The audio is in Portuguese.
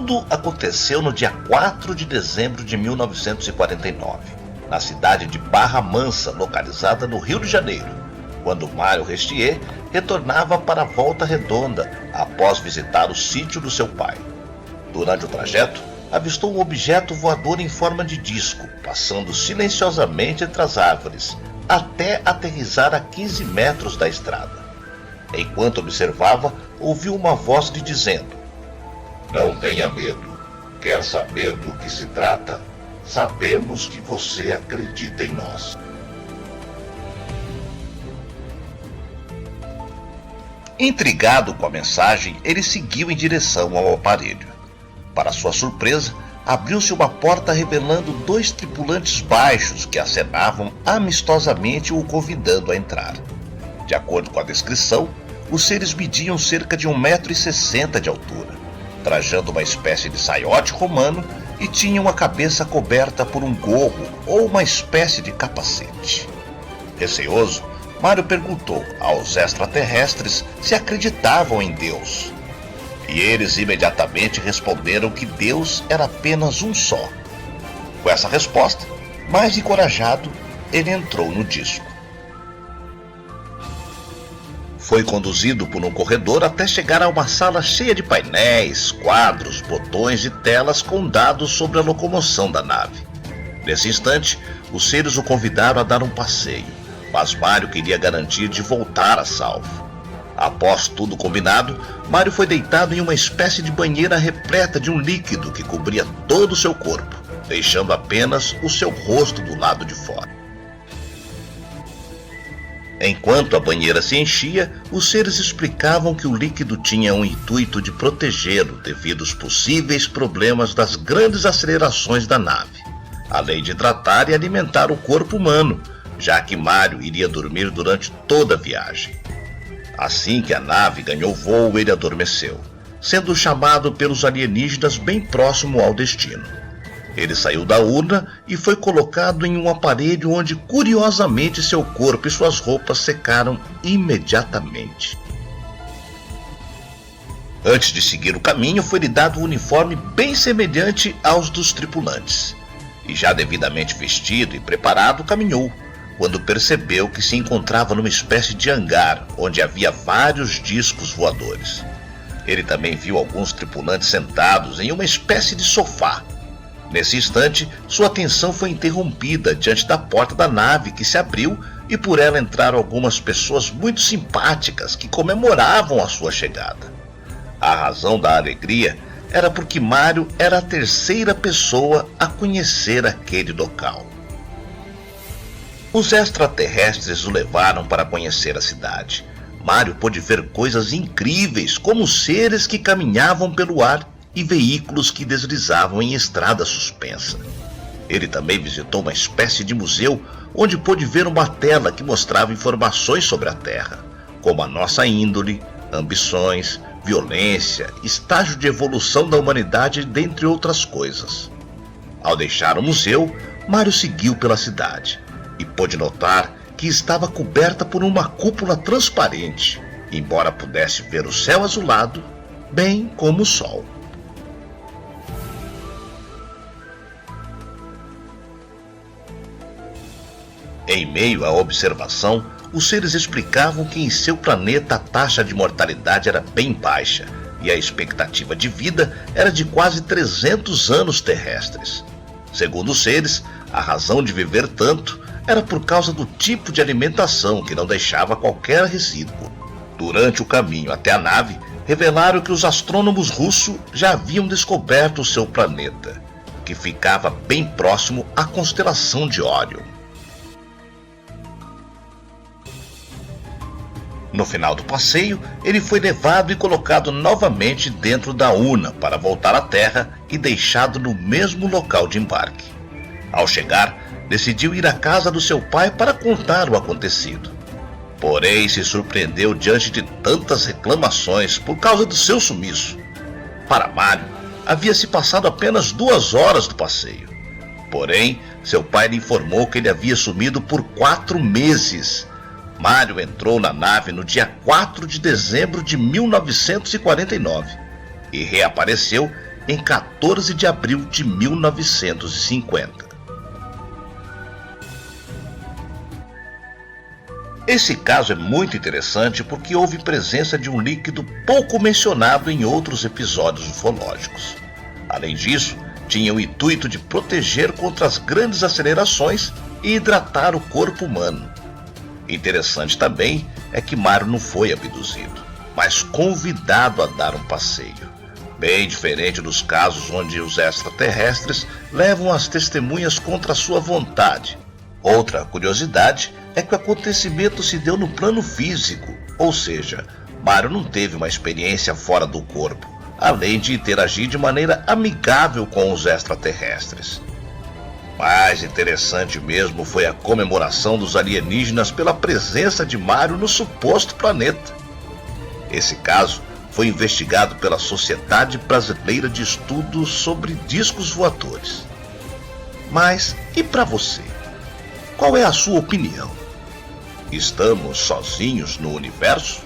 Tudo aconteceu no dia 4 de dezembro de 1949, na cidade de Barra Mansa, localizada no Rio de Janeiro, quando Mário Restier retornava para Volta Redonda após visitar o sítio do seu pai. Durante o trajeto, avistou um objeto voador em forma de disco, passando silenciosamente entre as árvores, até aterrissar a 15 metros da estrada. Enquanto observava, ouviu uma voz lhe dizendo: "Não tenha medo. Quer saber do que se trata? Sabemos que você acredita em nós." Intrigado com a mensagem, ele seguiu em direção ao aparelho. Para sua surpresa, abriu-se uma porta revelando 2 tripulantes baixos que acenavam amistosamente o convidando a entrar. De acordo com a descrição, os seres mediam cerca de 1,60 m de altura, trajando uma espécie de saiote romano e tinham a cabeça coberta por um gorro ou uma espécie de capacete. Receoso, Mário perguntou aos extraterrestres se acreditavam em Deus. E eles imediatamente responderam que Deus era apenas um só. Com essa resposta, mais encorajado, ele entrou no disco. Foi conduzido por um corredor até chegar a uma sala cheia de painéis, quadros, botões e telas com dados sobre a locomoção da nave. Nesse instante, os seres o convidaram a dar um passeio, mas Mário queria garantir de voltar a salvo. Após tudo combinado, Mário foi deitado em uma espécie de banheira repleta de um líquido que cobria todo o seu corpo, deixando apenas o seu rosto do lado de fora. Enquanto a banheira se enchia, os seres explicavam que o líquido tinha o intuito de protegê-lo devido aos possíveis problemas das grandes acelerações da nave, além de hidratar e alimentar o corpo humano, já que Mário iria dormir durante toda a viagem. Assim que a nave ganhou voo, ele adormeceu, sendo chamado pelos alienígenas bem próximo ao destino. Ele saiu da urna e foi colocado em um aparelho onde, curiosamente, seu corpo e suas roupas secaram imediatamente. Antes de seguir o caminho, foi-lhe dado um uniforme bem semelhante aos dos tripulantes. E já devidamente vestido e preparado, caminhou, quando percebeu que se encontrava numa espécie de hangar, onde havia vários discos voadores. Ele também viu alguns tripulantes sentados em uma espécie de sofá. Nesse instante, sua atenção foi interrompida diante da porta da nave, que se abriu, e por ela entraram algumas pessoas muito simpáticas que comemoravam a sua chegada. A razão da alegria era porque Mário era a 3ª pessoa a conhecer aquele local. Os extraterrestres o levaram para conhecer a cidade. Mário pôde ver coisas incríveis, como seres que caminhavam pelo ar e veículos que deslizavam em estrada suspensa. Ele também visitou uma espécie de museu, onde pôde ver uma tela que mostrava informações sobre a Terra, como a nossa índole, ambições, violência, estágio de evolução da humanidade, dentre outras coisas. Ao deixar o museu, Mário seguiu pela cidade e pôde notar que estava coberta por uma cúpula transparente, embora pudesse ver o céu azulado, bem como o sol. Em meio à observação, os seres explicavam que em seu planeta a taxa de mortalidade era bem baixa e a expectativa de vida era de quase 300 anos terrestres. Segundo os seres, a razão de viver tanto era por causa do tipo de alimentação que não deixava qualquer resíduo. Durante o caminho até a nave, revelaram que os astrônomos russos já haviam descoberto o seu planeta, que ficava bem próximo à constelação de Órion. No final do passeio, ele foi levado e colocado novamente dentro da urna para voltar à Terra e deixado no mesmo local de embarque. Ao chegar, decidiu ir à casa do seu pai para contar o acontecido. Porém, se surpreendeu diante de tantas reclamações por causa do seu sumiço. Para Mário, havia se passado apenas 2 horas do passeio. Porém, seu pai lhe informou que ele havia sumido por 4 meses. Mário entrou na nave no dia 4 de dezembro de 1949 e reapareceu em 14 de abril de 1950. Esse caso é muito interessante porque houve presença de um líquido pouco mencionado em outros episódios ufológicos. Além disso, tinha o intuito de proteger contra as grandes acelerações e hidratar o corpo humano. Interessante também é que Mário não foi abduzido, mas convidado a dar um passeio. Bem diferente dos casos onde os extraterrestres levam as testemunhas contra sua vontade. Outra curiosidade é que o acontecimento se deu no plano físico, ou seja, Mário não teve uma experiência fora do corpo, além de interagir de maneira amigável com os extraterrestres. Mais interessante mesmo foi a comemoração dos alienígenas pela presença de Mário no suposto planeta. Esse caso foi investigado pela Sociedade Brasileira de Estudos sobre Discos Voadores. Mas e para você? Qual é a sua opinião? Estamos sozinhos no universo?